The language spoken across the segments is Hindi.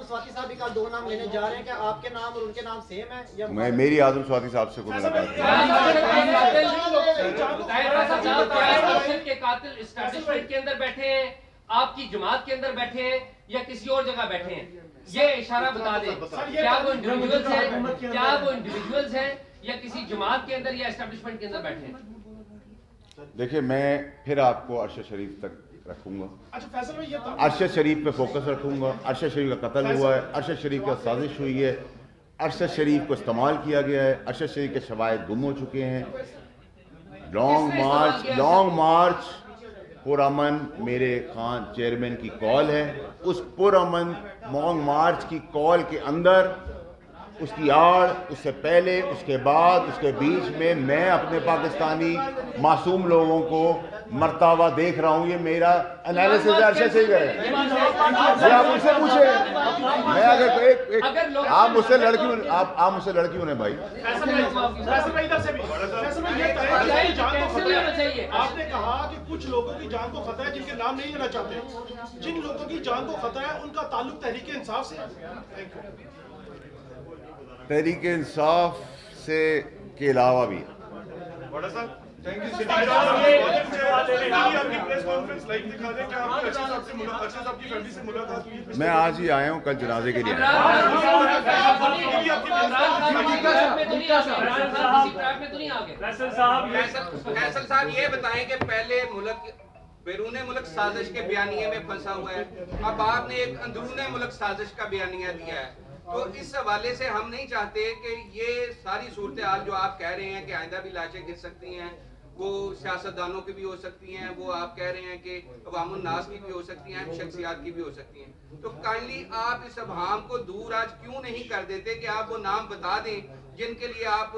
स्वाति साहब भी कल 2 नाम लेने जा रहे हैं, क्या आपके नाम और उनके नाम सेम है या? मेरी आजम स्वाति साहब से कोई मुलाकात के कातिल एस्टैब्लिशमेंट के अंदर बैठे हैं, आपकी जमात के अंदर बैठे हैं या किसी और जगह बैठे हैं? ये इशारा बता दें, क्या वो इंडिविजुअल्स हैं या किसी जमात के अंदर या एस्टैब्लिशमेंट के अंदर बैठे हैं? देखिए, मैं फिर आपको अरशद शरीफ तक रखूंगा। अरशद शरीफ पे फोकस रखूंगा। अरशद शरीफ का कत्ल हुआ है, अरशद शरीफ का साजिश हुई है, अरशद शरीफ को इस्तेमाल किया गया है, अरशद शरीफ के शवाहिद गुम हो चुके हैं। लॉन्ग मार्च पुरअमन मेरे खान चेयरमैन की कॉल है। उस पुरअमन लॉन्ग मार्च की कॉल के अंदर, उसकी आड़, उससे पहले, उसके बाद, उसके बीच में मैं अपने पाकिस्तानी मासूम लोगों को मरता हुआ देख रहा हूँ। ये मेरा एनालिसिस अरशद से गए। आप मुझसे पूछे, मैं अगर आप मुझसे लड़की होने भाई। आपने कहा कि कुछ लोगों की जान को खतरा है जिनके नाम नहीं लेना चाहते। जिन लोगों की जान को खतरा है उनका ताल्लुक तहरीक इंसाफ से है। तहरीक इंसाफ से के अलावा भी मैं आज ही आया हूँ, कल जनाजे के लिए आया। फैसल साहब ये बताएं कि पहले मुल्क बैरून मुल्क साजिश के बयानिए में फंसा हुआ है, अब आपने एक अंदरून मुल्क साजिश का बयानिया दिया है, तो इस हवाले से हम नहीं चाहते कि ये सारी सूरत हाल जो आप कह रहे हैं कि आइंदा भी लाशें गिर सकती हैं, वो सियासतदानों की भी हो सकती हैं, वो आप कह रहे हैं कि अवामुन नास की भी हो सकती हैं, शख्सियात की भी हो सकती हैं, तो काइंडली आप इस अभाम को दूर आज क्यों नहीं कर देते कि आप वो नाम बता दें जिनके लिए आप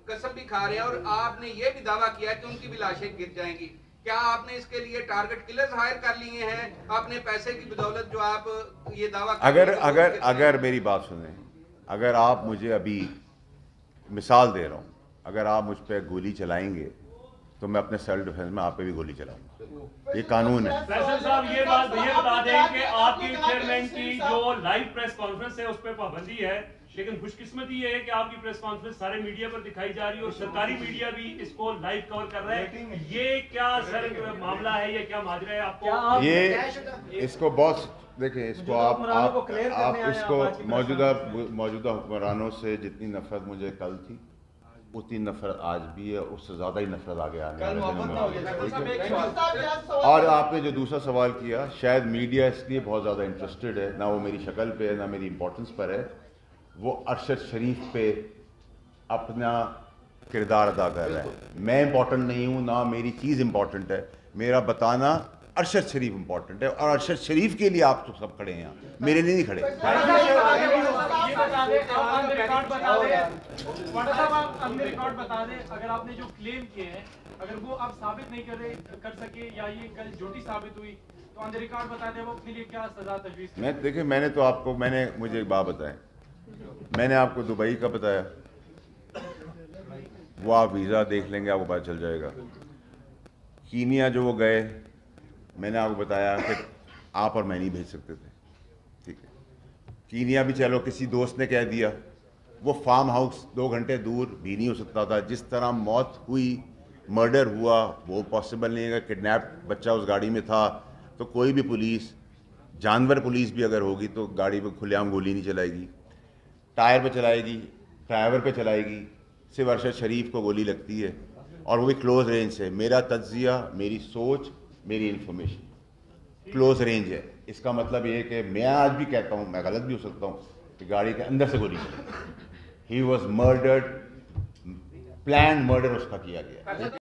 कसम भी खा रहे हैं और आपने ये भी दावा किया कि उनकी भी लाशें गिर जाएंगी। क्या आपने इसके लिए टारगेट किलर्स हायर कर लिए हैं अपने पैसे की बदौलत जो आप ये दावा अगर मेरी बात सुने, अगर आप मुझे अभी मिसाल दे रहा हूँ, अगर आप मुझ पर गोली चलाएंगे तो मैं अपने सेल्फ डिफेंस में आप पे भी गोली चलाऊंगा। ये कानून है। फैसल साहब ये बात ये बता दें कि आपकी चेयरमैन की जो लाइव प्रेस कॉन्फ्रेंस है उस पर पाबंदी है, लेकिन खुशकिस्मती ये है कि आपकी प्रेस कॉन्फ्रेंस सारे मीडिया पर दिखाई जा रही है और सरकारी मीडिया भी इसको लाइव कवर कर रहा है। ये क्या सर मामला है, ये क्या माजरा है? आपको ये इसको बहुत देखें, इसको आप इसको मौजूदा हुक्मरानों से जितनी नफरत मुझे कल थी उतनी नफरत आज भी है, उससे ज्यादा ही नफरत आगे आने वाले दिनों में। और आपने जो दूसरा सवाल किया, शायद मीडिया इसलिए बहुत ज्यादा इंटरेस्टेड है, ना वो मेरी शक्ल पे है ना मेरी इंपॉर्टेंस पर है, वो अरशद शरीफ पे अपना किरदार अदा कर रहा है। मैं इंपॉर्टेंट नहीं हूँ, ना मेरी चीज़ इंपॉर्टेंट है, मेरा बताना अरशद शरीफ इंपॉर्टेंट है और अरशद शरीफ के लिए आप तो सब खड़े हैं यहाँ, मेरे लिए नहीं खड़े। अगर आपने जो क्लेम किए हैं अगर वो आप साबित नहीं कर सके या ये कल झूठी साबित हुई तो ऑन द रिकॉर्ड बता दें वो अपने लिए क्या सजा तजवीज़? देखिए, मुझे एक बात बताएं, मैंने आपको दुबई का बताया, वो आप वीज़ा देख लेंगे, आपको पता चल जाएगा। कीनिया जो वो गए, मैंने आपको बताया कि आप और मैं नहीं भेज सकते थे, ठीक है। कीनिया भी चलो किसी दोस्त ने कह दिया, वो फार्म हाउस 2 घंटे दूर भी नहीं हो सकता था। जिस तरह मौत हुई, मर्डर हुआ, वो पॉसिबल नहीं है। किडनैप बच्चा उस गाड़ी में था, तो कोई भी पुलिस, जानवर पुलिस भी अगर होगी तो गाड़ी पर खुलेआम गोली नहीं चलाएगी, टायर पे चलाएगी, ड्राइवर पे चलाएगी। सिर्फ अरशद शरीफ को गोली लगती है और वो भी क्लोज रेंज से। मेरा तज्जिया, मेरी सोच, मेरी इंफॉर्मेशन क्लोज रेंज है। इसका मतलब ये है कि मैं आज भी कहता हूँ, मैं गलत भी हो सकता हूँ, कि गाड़ी के अंदर से गोली चली। He was murdered, plan murder उसका किया गया।